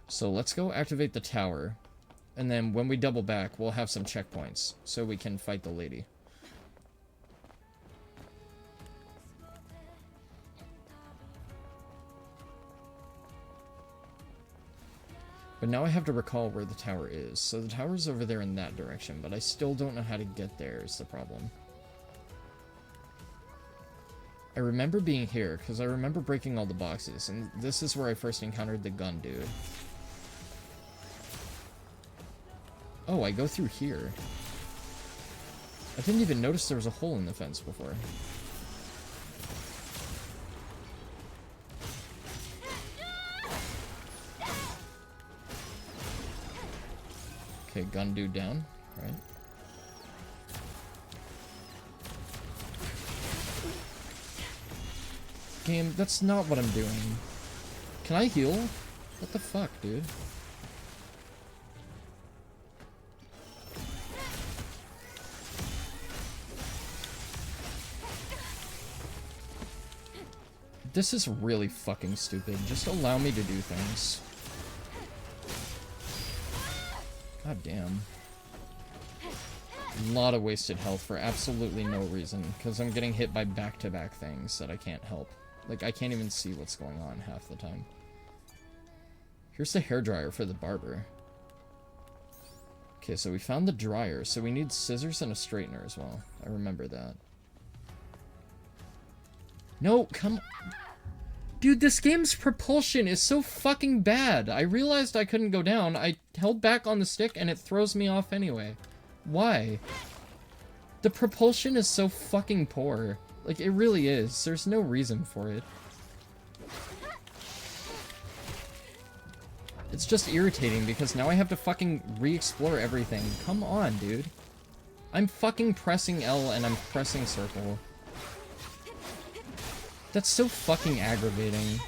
So let's go activate the tower. And then when we double back, we'll have some checkpoints. So we can fight the lady. But now I have to recall where the tower is. So the tower's over there in that direction, but I still don't know how to get there is the problem. I remember being here, because I remember breaking all the boxes, and this is where I first encountered the gun dude. Oh, I go through here. I didn't even notice there was a hole in the fence before. Okay, gun dude down, right? Game, that's not what I'm doing. Can I heal? What the fuck, dude? This is really fucking stupid. Just allow me to do things. God damn. A lot of wasted health for absolutely no reason, because I'm getting hit by back-to-back things that I can't help. Like, I can't even see what's going on half the time. Here's the hairdryer for the barber. Okay, so we found the dryer, so we need scissors and a straightener as well. I remember that. No, come... Dude, this game's propulsion is so fucking bad. I realized I couldn't go down. I held back on the stick and it throws me off anyway. Why? The propulsion is so fucking poor. Like, it really is. There's no reason for it. It's just irritating because now I have to fucking re-explore everything. Come on, dude. I'm fucking pressing L and I'm pressing circle. That's so fucking aggravating.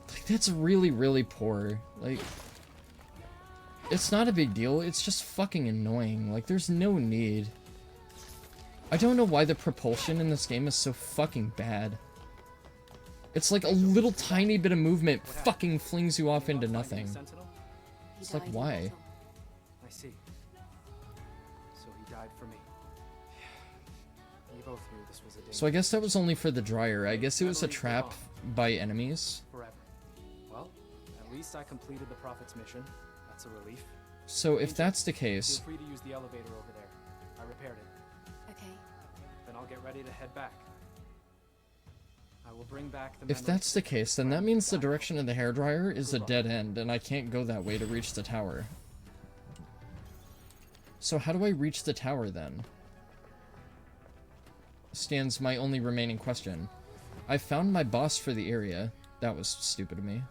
Like, that's really, really poor. Like, it's not a big deal, it's just fucking annoying. Like, there's no need. I don't know why the propulsion in this game is so fucking bad. It's like a little tiny bit of movement fucking flings you off into nothing. It's like, why? I see. So he died for me. We both knew this was a danger. So I guess that was only for the dryer. I guess it was a trap by enemies. Forever. Well, at least I completed the Prophet's mission. That's a relief. So if that's the case... Feel free to use the elevator over there. I repaired it. Okay. Then I'll get ready to head back. I will bring back the If that's the case, then that means the direction of the hairdryer is a dead end, and I can't go that way to reach the tower. So how do I reach the tower, then? Stands my only remaining question. I found my boss for the area. That was stupid of me.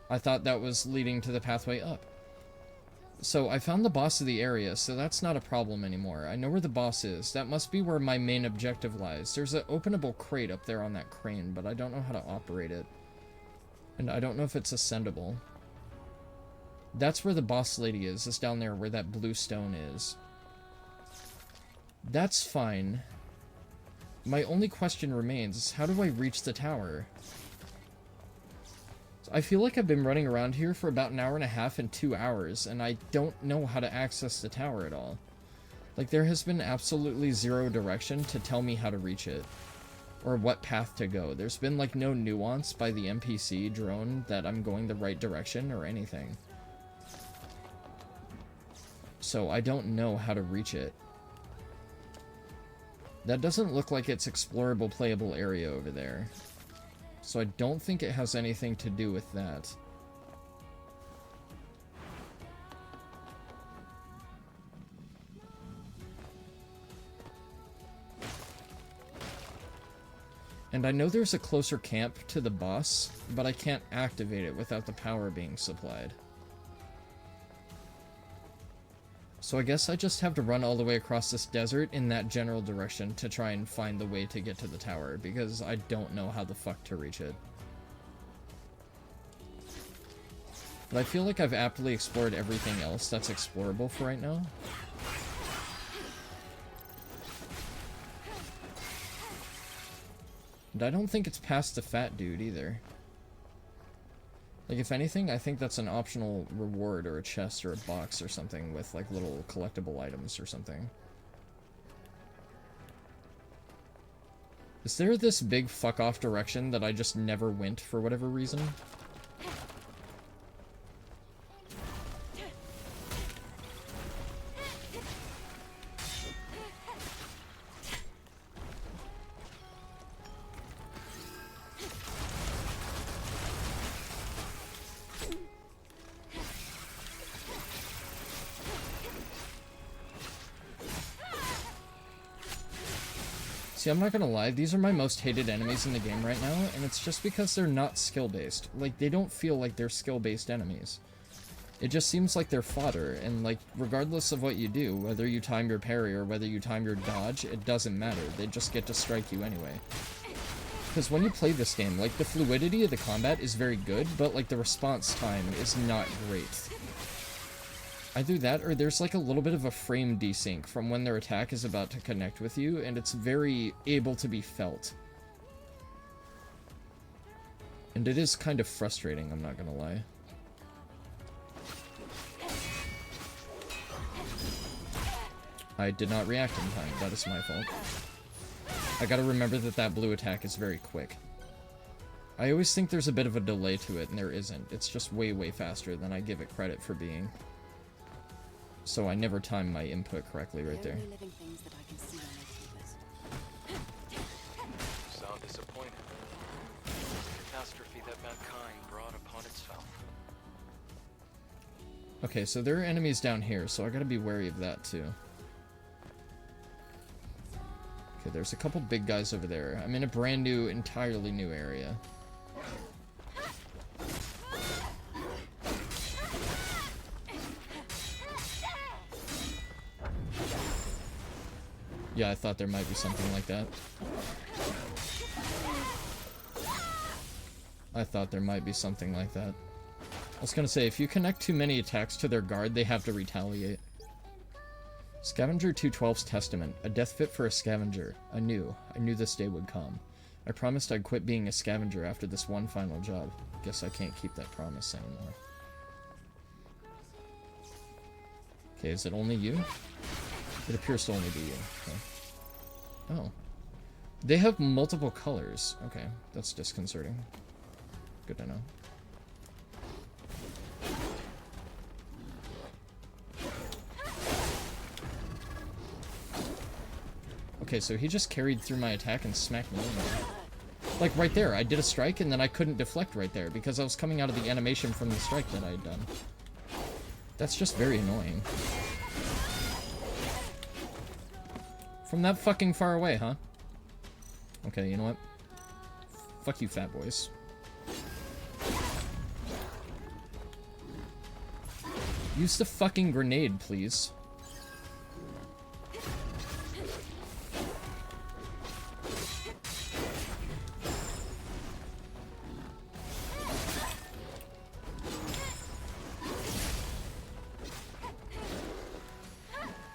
I thought that was leading to the pathway up. So I found the boss of the area, so that's not a problem anymore. I know where the boss is. That must be where my main objective lies. There's an openable crate up there on that crane, but I don't know how to operate it. And I don't know if it's ascendable. That's where the boss lady is down there where that blue stone is. That's fine. My only question remains is how do I reach the tower? I feel like I've been running around here for about an hour and a half and 2 hours, and I don't know how to access the tower at all. Like, there has been absolutely zero direction to tell me how to reach it, or what path to go. There's been, like, no nuance by the NPC drone that I'm going the right direction or anything. So I don't know how to reach it. That doesn't look like it's explorable, playable area over there. So I don't think it has anything to do with that. And I know there's a closer camp to the boss, but I can't activate it without the power being supplied. So I guess I just have to run all the way across this desert in that general direction to try and find the way to get to the tower, because I don't know how the fuck to reach it. But I feel like I've aptly explored everything else that's explorable for right now. And I don't think it's past the fat dude either. Like, if anything, I think that's an optional reward or a chest or a box or something with, like, little collectible items or something. Is there this big fuck-off direction that I just never went for whatever reason? See, I'm not gonna lie, these are my most hated enemies in the game right now, and it's just because they're not skill-based. Like, they don't feel like they're skill-based enemies. It just seems like they're fodder, and, like, regardless of what you do, whether you time your parry or whether you time your dodge, it doesn't matter. They just get to strike you anyway. Because when you play this game, like, the fluidity of the combat is very good, but, like, the response time is not great. Either that, or there's like a little bit of a frame desync from when their attack is about to connect with you, and it's very able to be felt. And it is kind of frustrating, I'm not gonna lie. I did not react in time, that is my fault. I gotta remember that that blue attack is very quick. I always think there's a bit of a delay to it, and there isn't. It's just way, way faster than I give it credit for being. So I never timed my input correctly right there. Sound disappointed. Catastrophe that mankind brought upon itself. Okay, so there are enemies down here, so I gotta be wary of that too. Okay, there's a couple big guys over there. I'm in a brand new, entirely new area. Yeah, I thought there might be something like that. I thought there might be something like that. I was gonna say, if you connect too many attacks to their guard, they have to retaliate. Scavenger 212's Testament. A death fit for a scavenger. I knew this day would come. I promised I'd quit being a scavenger after this one final job. Guess I can't keep that promise anymore. Okay, is it only you? It appears to only be you. Okay. Oh. They have multiple colors. Okay, that's disconcerting. Good to know. Okay, so he just carried through my attack and smacked me in. Like right there, I did a strike and then I couldn't deflect right there because I was coming out of the animation from the strike that I had done. That's just very annoying. From that fucking far away, huh? Okay, you know what? Fuck you, fat boys. Use the fucking grenade, please.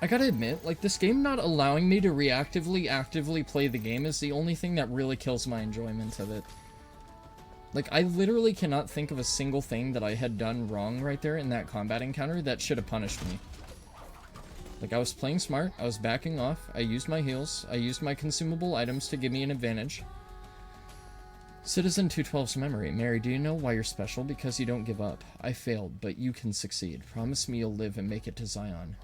I gotta admit, like, this game not allowing me to actively play the game is the only thing that really kills my enjoyment of it. Like, I literally cannot think of a single thing that I had done wrong right there in that combat encounter that should have punished me. Like, I was playing smart, I was backing off, I used my heals, I used my consumable items to give me an advantage. Citizen 212's memory. Mary, do you know why you're special? Because you don't give up. I failed, but you can succeed. Promise me you'll live and make it to Zion.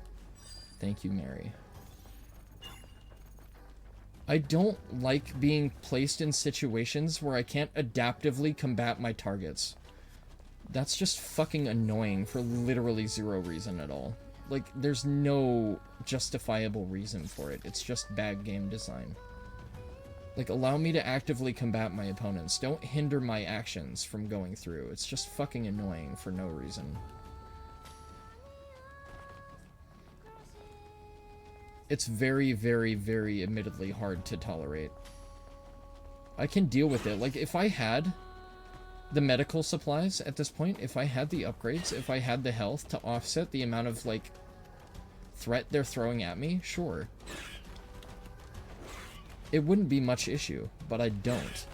Thank you, Mary. I don't like being placed in situations where I can't adaptively combat my targets. That's just fucking annoying for literally zero reason at all. Like, there's no justifiable reason for it. It's just bad game design. Like, allow me to actively combat my opponents. Don't hinder my actions from going through. It's just fucking annoying for no reason. It's very, very, very admittedly hard to tolerate. I can deal with it. Like, if I had the medical supplies at this point, if I had the upgrades, if I had the health to offset the amount of, like, threat they're throwing at me, sure. it wouldn't be much issue, but I don't.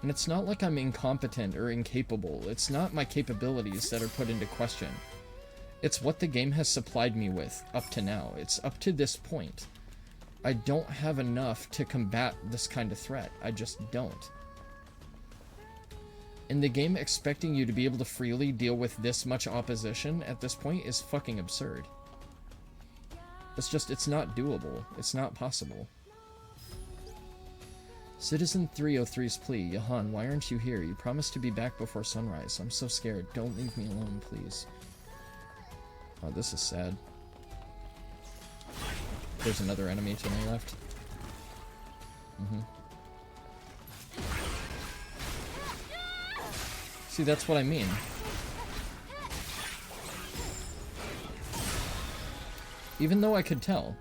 And it's not like I'm incompetent or incapable. It's not my capabilities that are put into question. It's what the game has supplied me with up to now. It's up to this point. I don't have enough to combat this kind of threat. I just don't. And the game expecting you to be able to freely deal with this much opposition at this point is fucking absurd. It's not doable. It's not possible. Citizen 303's plea. Johan, why aren't you here? You promised to be back before sunrise. I'm so scared. Don't leave me alone, please. Oh, this is sad. There's another enemy to my left. See, that's what I mean. Even though I could tell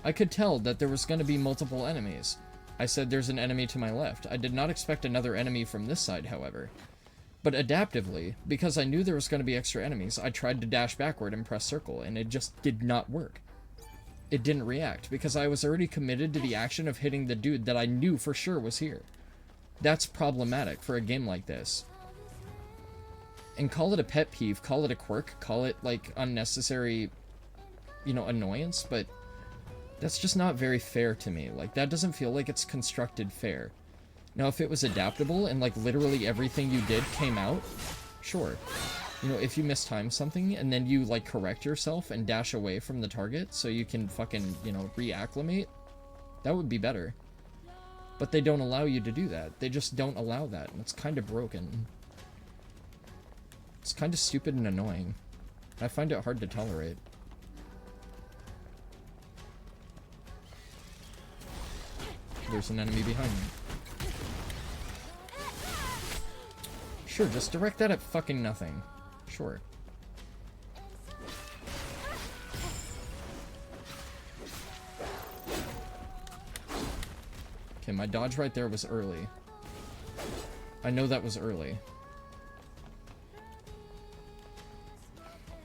that there was going to be multiple enemies. I said there's an enemy to my left. I did not expect another enemy from this side, however. But adaptively, because I knew there was going to be extra enemies, I tried to dash backward and press circle, and it just did not work. It didn't react, because I was already committed to the action of hitting the dude that I knew for sure was here. That's problematic for a game like this. And call it a pet peeve, call it a quirk, call it, like, unnecessary, you know, annoyance, but that's just not very fair to me. Like, that doesn't feel like it's constructed fair. Now, if it was adaptable and, like, literally everything you did came out, sure. You know, if you mistime something and then you, like, correct yourself and dash away from the target so you can fucking, you know, reacclimate, that would be better. But they don't allow you to do that. They just don't allow that, and it's kind of broken. It's kind of stupid and annoying. I find it hard to tolerate. There's an enemy behind me. Sure, just direct that at fucking nothing. Sure. Okay, my dodge right there was early. I know that was early.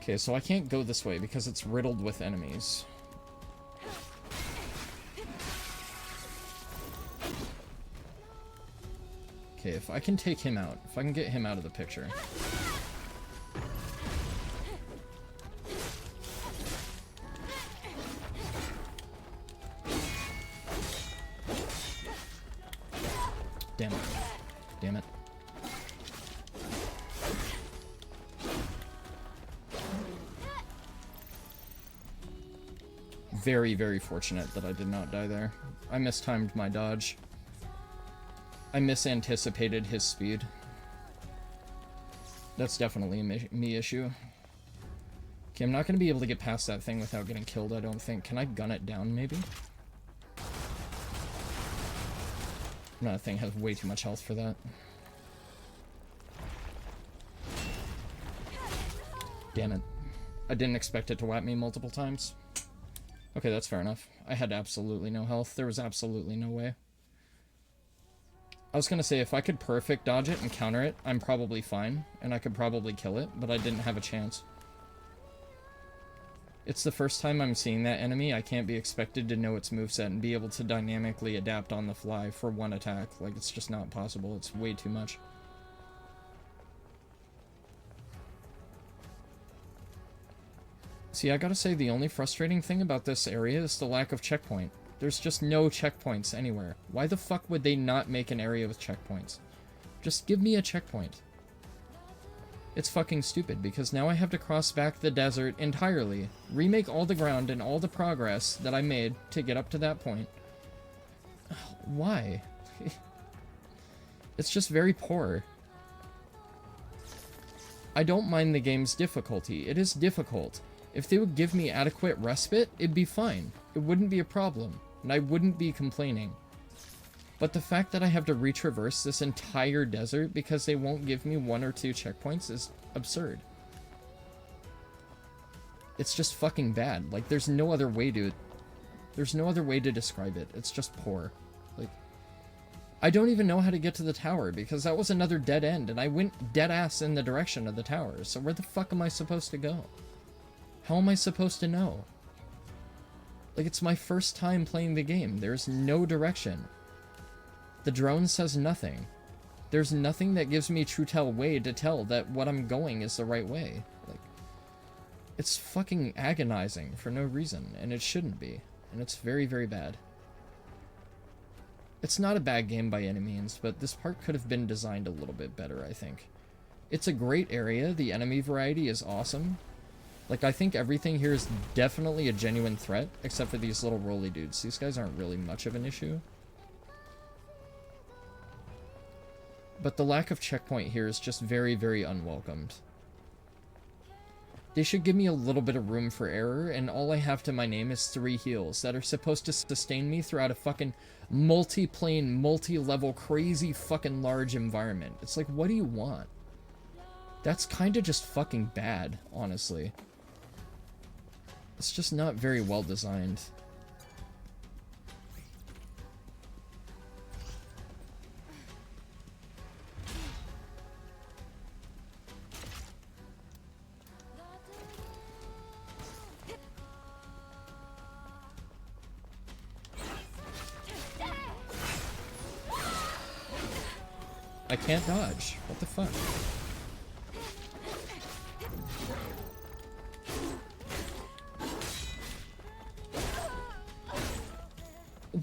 Okay, so I can't go this way because it's riddled with enemies. Okay, if I can take him out, if I can get him out of the picture. Damn it. Damn it. Very, very fortunate that I did not die there. I mistimed my dodge. I misanticipated his speed. That's definitely a me issue. Okay, I'm not going to be able to get past that thing without getting killed, I don't think. Can I gun it down, maybe? No, that thing has way too much health for that. Damn it. I didn't expect it to whap me multiple times. Okay, that's fair enough. I had absolutely no health. There was absolutely no way. I was gonna say, if I could perfect dodge it and counter it, I'm probably fine, and I could probably kill it, but I didn't have a chance. It's the first time I'm seeing that enemy. I can't be expected to know its moveset and be able to dynamically adapt on the fly for one attack. Like, it's just not possible. It's way too much. See, I gotta say, the only frustrating thing about this area is the lack of checkpoint. There's just no checkpoints anywhere. Why the fuck would they not make an area with checkpoints? Just give me a checkpoint. It's fucking stupid, because now I have to cross back the desert entirely, remake all the ground and all the progress that I made to get up to that point. Why? It's just very poor. I don't mind the game's difficulty. It is difficult. If they would give me adequate respite, it'd be fine. It wouldn't be a problem, and I wouldn't be complaining. But the fact that I have to retraverse this entire desert because they won't give me 1 or 2 checkpoints is absurd. It's just fucking bad. Like, there's no other way to describe it. It's just poor. Like, I don't even know how to get to the tower because that was another dead end, and I went dead ass in the direction of the tower. So where the fuck am I supposed to go? How am I supposed to know? Like, it's my first time playing the game. There's no direction. The drone says nothing. There's nothing that gives me true tell way to tell that what I'm going is the right way. Like, it's fucking agonizing for no reason, and it shouldn't be. And it's very, very bad. It's not a bad game by any means, but this part could have been designed a little bit better, I think. It's a great area. The enemy variety is awesome. Like, I think everything here is definitely a genuine threat, except for these little roly dudes. These guys aren't really much of an issue. But the lack of checkpoint here is just very, very unwelcomed. They should give me a little bit of room for error, and all I have to my name is 3 heals that are supposed to sustain me throughout a fucking multi-plane, multi-level, crazy fucking large environment. It's like, what do you want? That's kind of just fucking bad, honestly. It's just not very well designed. I can't dodge. What the fuck?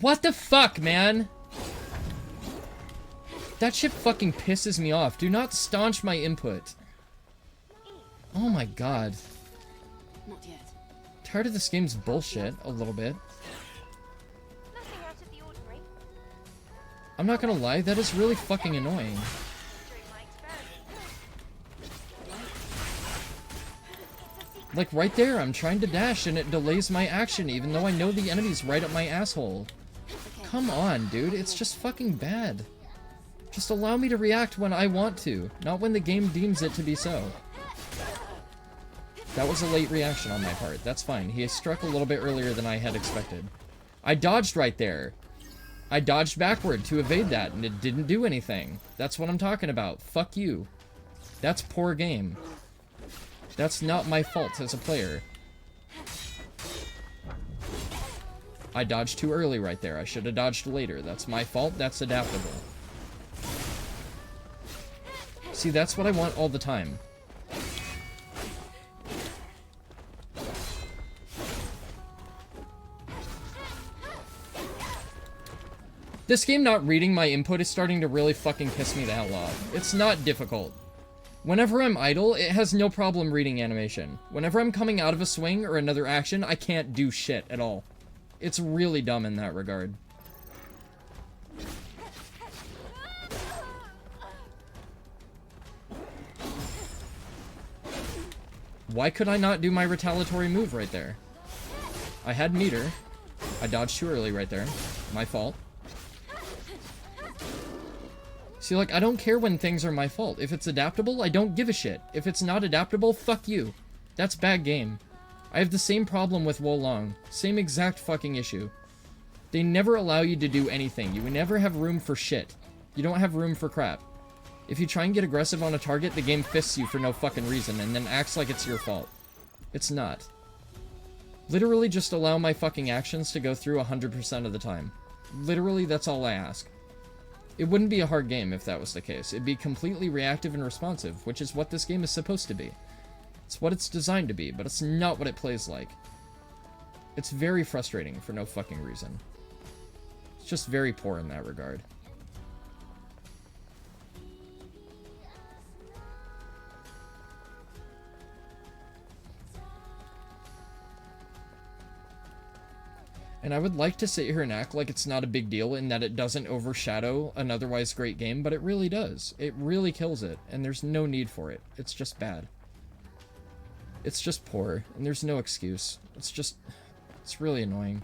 What the fuck, man? That shit fucking pisses me off. Do not staunch my input. Oh my god. Not yet. Tired of this game's bullshit a little bit. Nothing out of the ordinary. I'm not gonna lie, that is really fucking annoying. During my experiment. Like right there, I'm trying to dash and it delays my action even though I know the enemy's right up my asshole. Come on, dude, it's just fucking bad. Just allow me to react when I want to, not when the game deems it to be so. That was a late reaction on my part. That's fine. He struck a little bit earlier than I had expected. I dodged right there. I dodged backward to evade that, and it didn't do anything. That's what I'm talking about. Fuck you. That's poor game. That's not my fault as a player. I dodged too early right there. I should have dodged later. That's my fault. That's adaptable. See, that's what I want all the time. This game not reading my input is starting to really fucking piss me the hell off. It's not difficult. Whenever I'm idle, it has no problem reading animation. Whenever I'm coming out of a swing or another action, I can't do shit at all. It's really dumb in that regard. Why could I not do my retaliatory move right there? I had meter. I dodged too early right there. My fault. See, like, I don't care when things are my fault. If it's adaptable, I don't give a shit. If it's not adaptable, fuck you. That's bad game. I have the same problem with Wolong. Same exact fucking issue. They never allow you to do anything. You never have room for shit. You don't have room for crap. If you try and get aggressive on a target, the game fists you for no fucking reason and then acts like it's your fault. It's not. Literally just allow my fucking actions to go through 100% of the time. Literally, that's all I ask. It wouldn't be a hard game if that was the case. It'd be completely reactive and responsive, which is what this game is supposed to be. It's what it's designed to be, but it's not what it plays like. It's very frustrating for no fucking reason. It's just very poor in that regard. And I would like to sit here and act like it's not a big deal and that it doesn't overshadow an otherwise great game, but it really does. It really kills it, and there's no need for it. It's just bad. It's just poor, and there's no excuse. It's really annoying.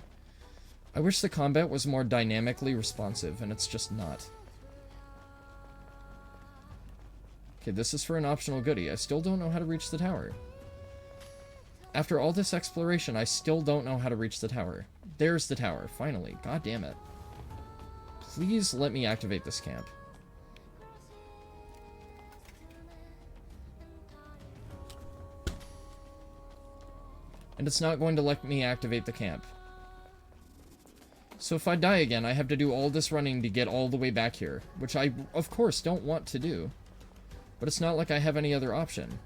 I wish the combat was more dynamically responsive, and it's just not. Okay, this is for an optional goodie. I still don't know how to reach the tower. After all this exploration, I still don't know how to reach the tower. There's the tower, finally. God damn it. Please let me activate this camp. And it's not going to let me activate the camp. So if I die again, I have to do all this running to get all the way back here. Which I, of course, don't want to do. But it's not like I have any other option.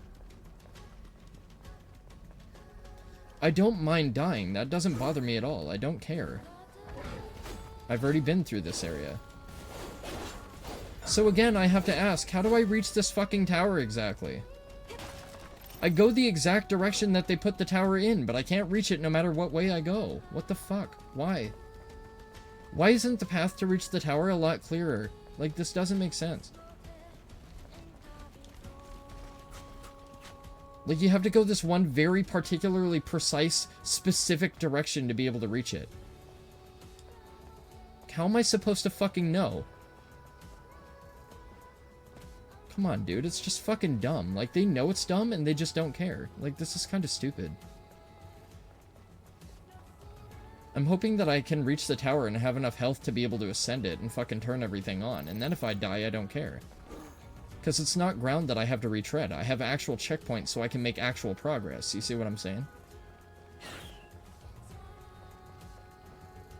I don't mind dying. That doesn't bother me at all. I don't care. I've already been through this area. So again, I have to ask, how do I reach this fucking tower exactly? I go the exact direction that they put the tower in, but I can't reach it no matter what way I go. What the fuck? Why? Why isn't the path to reach the tower a lot clearer? Like, this doesn't make sense. Like, you have to go this one very particularly precise, specific direction to be able to reach it. How am I supposed to fucking know? Come on, dude, it's just fucking dumb. Like, they know it's dumb and they just don't care. Like, this is kind of stupid. I'm hoping that I can reach the tower and have enough health to be able to ascend it and fucking turn everything on. And then if I die, I don't care. Because it's not ground that I have to retread. I have actual checkpoints so I can make actual progress. You see what I'm saying?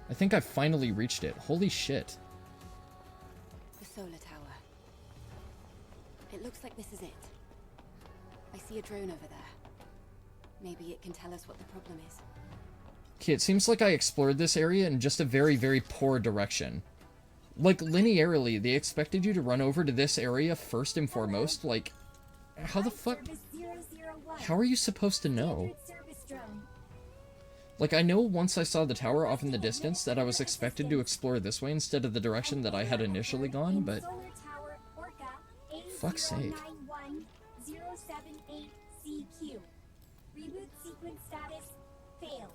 I think I finally reached it. Holy shit. The solar tower. It looks like this is it. I see a drone over there. Maybe it can tell us what the problem is. Okay, it seems like I explored this area in just a very, very poor direction. Like, linearily, they expected you to run over to this area first and foremost. Like, how the fuck? How are you supposed to know? Like, I know once I saw the tower off in the distance that I was expected to explore this way instead of the direction that I had initially gone, but... Fuck's sake. Reboot sequence status failed.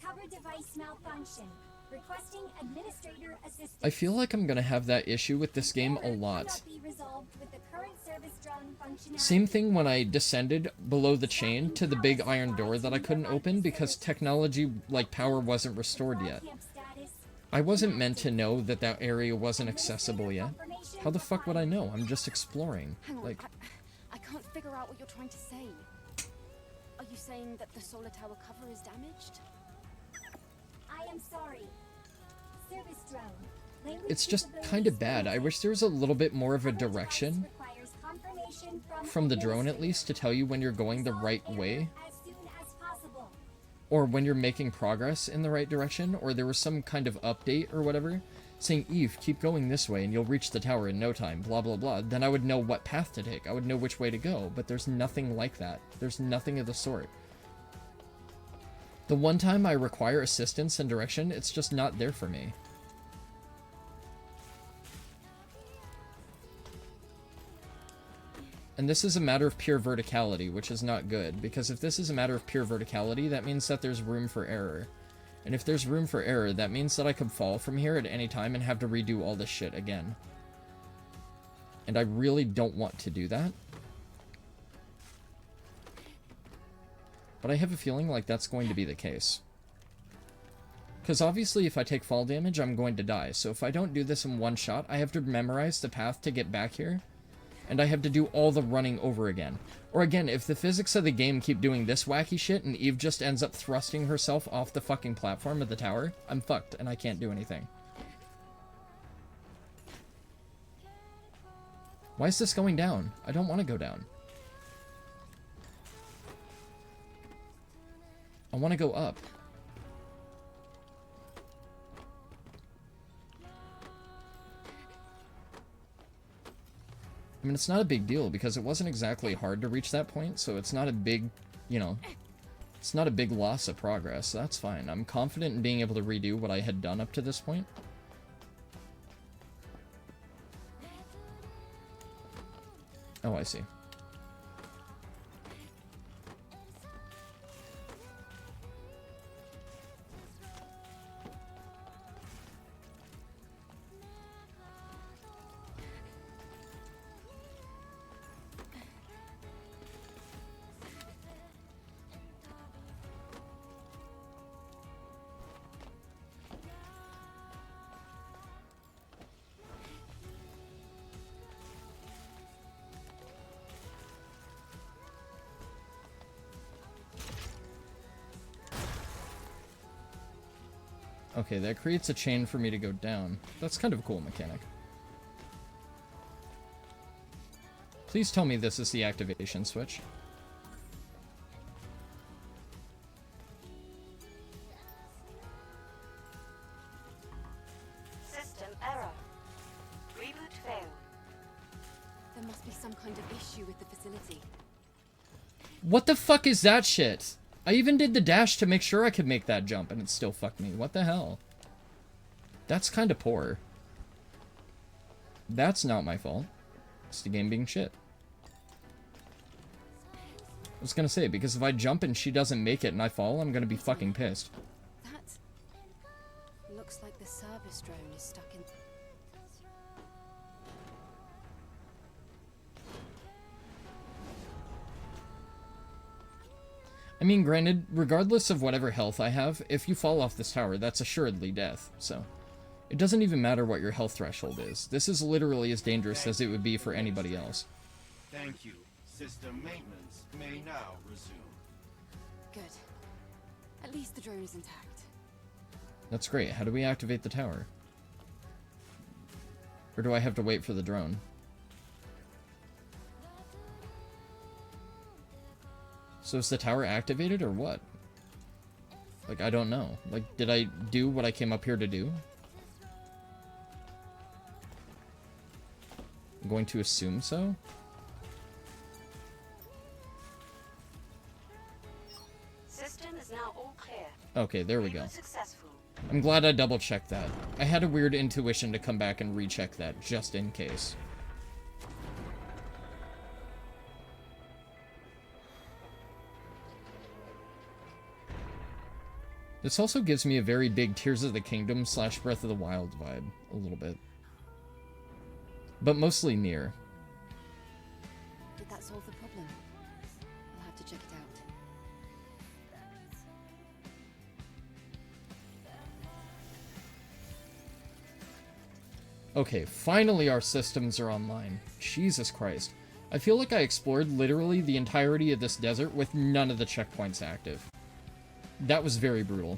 Cover device malfunction. Requesting administrator assistance. I feel like I'm gonna have that issue with this game a lot. Same thing when I descended below the chain to the big iron door that I couldn't open because technology, like, power wasn't restored yet. I wasn't meant to know that that area wasn't accessible yet. How the fuck would I know? I'm just exploring. Hang on, Like, I can't figure out what you're trying to say. Are you saying that the solar tower cover is damaged? I am sorry. Service drone. Language it's just kind of bad. I wish there was a little bit more of a direction from the drone, at least, to tell you when you're going the right way. Or when you're making progress in the right direction, or there was some kind of update or whatever, saying, Eve, keep going this way and you'll reach the tower in no time, blah blah blah. Then I would know what path to take. I would know which way to go, but there's nothing like that. There's nothing of the sort. The one time I require assistance and direction, it's just not there for me. And this is a matter of pure verticality, which is not good, because if this is a matter of pure verticality, that means that there's room for error. And if there's room for error, that means that I could fall from here at any time and have to redo all this shit again. And I really don't want to do that. But I have a feeling like that's going to be the case. Because obviously if I take fall damage, I'm going to die. So if I don't do this in one shot, I have to memorize the path to get back here. And I have to do all the running over again. Or again, if the physics of the game keep doing this wacky shit and Eve just ends up thrusting herself off the fucking platform of the tower, I'm fucked and I can't do anything. Why is this going down? I don't want to go down. I want to go up. I mean, it's not a big deal because it wasn't exactly hard to reach that point, so it's not a big, you know, it's not a big loss of progress, so that's fine. I'm confident in being able to redo what I had done up to this point. Oh, I see. Okay, that creates a chain for me to go down. That's kind of a cool mechanic. Please tell me this is the activation switch. System error. Reboot failed. There must be some kind of issue with the facility. What the fuck is that shit? I even did the dash to make sure I could make that jump, and it still fucked me. What the hell? That's kind of poor. That's not my fault. It's the game being shit. I was gonna say, because if I jump and she doesn't make it and I fall, I'm gonna be fucking pissed. That looks like the service drone is stuck in. I mean, granted, regardless of whatever health I have, if you fall off this tower, that's assuredly death, so... It doesn't even matter what your health threshold is. This is literally as dangerous as it would be for anybody else. Thank you. System maintenance may now resume. Good. At least the drone is intact. That's great. How do we activate the tower? Or do I have to wait for the drone? So is the tower activated or what? Like, I don't know. Like, did I do what I came up here to do? I'm going to assume so. System is now all clear. Okay, there we go. Reboot successful. I'm glad I double-checked that. I had a weird intuition to come back and recheck that, just in case. This also gives me a very big Tears of the Kingdom / Breath of the Wild vibe, a little bit. But mostly near. Did that solve the problem? I'll have to check it out. Okay, finally our systems are online. Jesus Christ. I feel like I explored literally the entirety of this desert with none of the checkpoints active. That was very brutal.